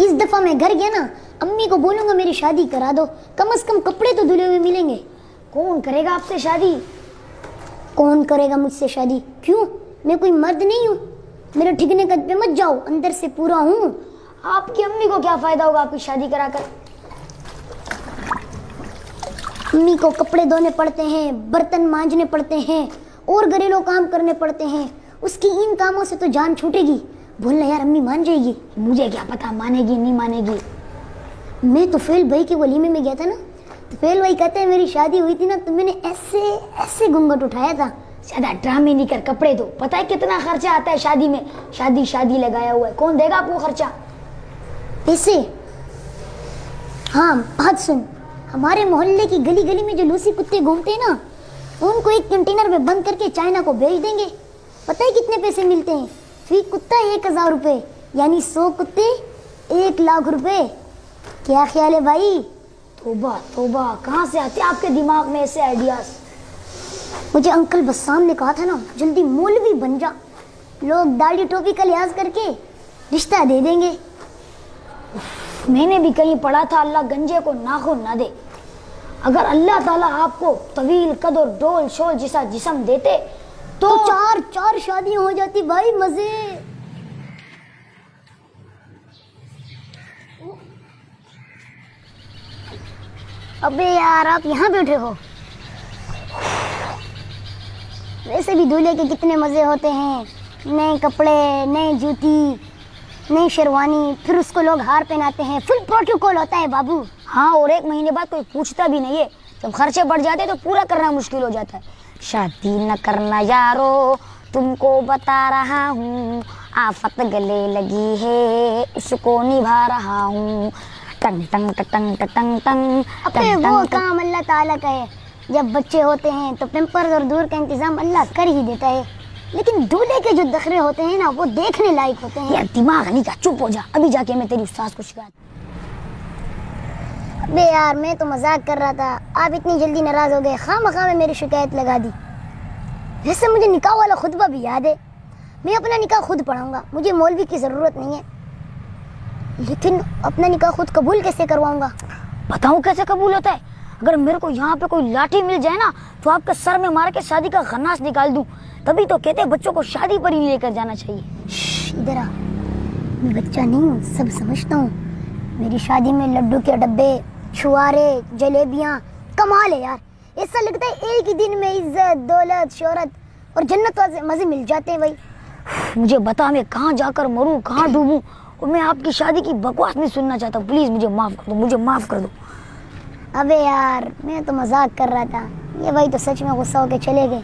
इस दफा मैं घर गया ना, अम्मी को बोलूंगा मेरी शादी करा दो, कम से कम कपड़े तो धुले हुए मिलेंगे। कौन करेगा आपसे शादी? कौन करेगा मुझसे शादी? क्यों, मैं कोई मर्द नहीं हूँ? मेरे ठिकने कद पे मत जाओ, अंदर से पूरा हूँ। आपकी अम्मी को क्या फायदा होगा आपकी शादी कराकर? अम्मी को कपड़े धोने पड़ते हैं, बर्तन मांजने पड़ते हैं और घरेलू काम करने पड़ते हैं। उसकी इन कामों से तो जान छूटेगी। बोलना यार, अम्मी मान जाएगी। मुझे क्या पता मानेगी नहीं मानेगी। मैं तो फेल भाई के वलीमे में गया था ना, तो फेल भाई कहते हैं मेरी शादी हुई थी ना तो मैंने ऐसे ऐसे घूंघट उठाया था। ज्यादा ड्रामे नहीं कर, कपड़े दो। पता है कितना खर्चा आता है शादी में? शादी लगाया हुआ है, कौन देगा आपको खर्चा? पैसे? हाँ बात सुन, हमारे मोहल्ले की गली गली में जो लूसी कुत्ते घूमते हैं ना, उनको एक कंटेनर में बंद करके चाइना को भेज देंगे। पता है कितने पैसे मिलते हैं? फी कुत्ता 1000 रुपये, यानी 100 कुत्ते 1 लाख रुपए। क्या ख्याल है भाई? तोबा तोबा, कहाँ से आते आपके दिमाग में ऐसे आइडियाज? मुझे अंकल बस्साम ने कहा था ना, जल्दी मौलवी बन जा, लोग दाढ़ी टोपी का लिहाज करके रिश्ता दे देंगे। मैंने भी कहीं पढ़ा था, अल्लाह गंजे को नाखून ना दे। अगर अल्लाह ताला आपको तवील कद और डोल शोल जैसा जिस्म देते तो चार शादियां हो जाती भाई, मजे। अबे यार, आप यहाँ बैठे हो? वैसे भी दूल्हे के कितने मजे होते हैं, नए कपड़े, नए जूती, नई शेरवानी, फिर उसको लोग हार पहनाते हैं, फुल प्रोटोकॉल होता है बाबू। हाँ, और 1 महीने बाद कोई पूछता भी नहीं है। जब खर्चे बढ़ जाते हैं तो पूरा करना मुश्किल हो जाता है। शादी न करना यारो, तुमको बता रहा हूँ, आफत गले लगी है, उसको निभा रहा हूँ। टंग टंग टंग टंग टंग। अबे वो काम अल्लाह ताला का है। जब बच्चे होते हैं तो पैम्पर्स और दूर का इंतजाम अल्लाह कर ही देता है, लेकिन दूल्हे के जो दखरे होते हैं ना, वो देखने लायक होते हैं। यार दिमाग नहीं का, चुप हो जा, अभी जाके मैं तेरी उस्ताद को शिकायत। अबे यार, मैं तो मजाक कर रहा था, आप इतनी जल्दी नाराज हो गए, खामखा में मेरी शिकायत लगा दी। वैसे मुझे निकाह वाला खुतबा भी याद है, मैं अपना निकाह खुद पढ़ाऊंगा, मुझे मौलवी की ज़रूरत नहीं है। लेकिन अपना निकाह खुद कबूल कैसे करवाऊंगा? बताऊं कैसे कबूल होता है? अगर मेरे को यहाँ पे कोई लाठी मिल जाए ना, तो आपके सर में मार के शादी का खन्नास निकाल दूं। तभी तो कहते हैं बच्चों को शादी पर ही लेकर जाना चाहिए। इधर आ, मैं बच्चा नहीं हूँ, सब समझता हूँ। मेरी शादी में लड्डू के डब्बे, छुआरे, जलेबियाँ, कमाल है यार। ऐसा लगता है एक ही दिन में इज्जत, दौलत, शोहरत और जन्नत वाले मजे मिल जाते हैं भाई। मुझे बता, मैं कहाँ जाकर मरूं, कहाँ डूबूं, और मैं आपकी शादी की बकवास नहीं सुनना चाहता। प्लीज मुझे माफ कर दो, मुझे माफ कर दो। अबे यार, मैं तो मजाक कर रहा था, ये भाई तो सच में गुस्सा होके चले गए।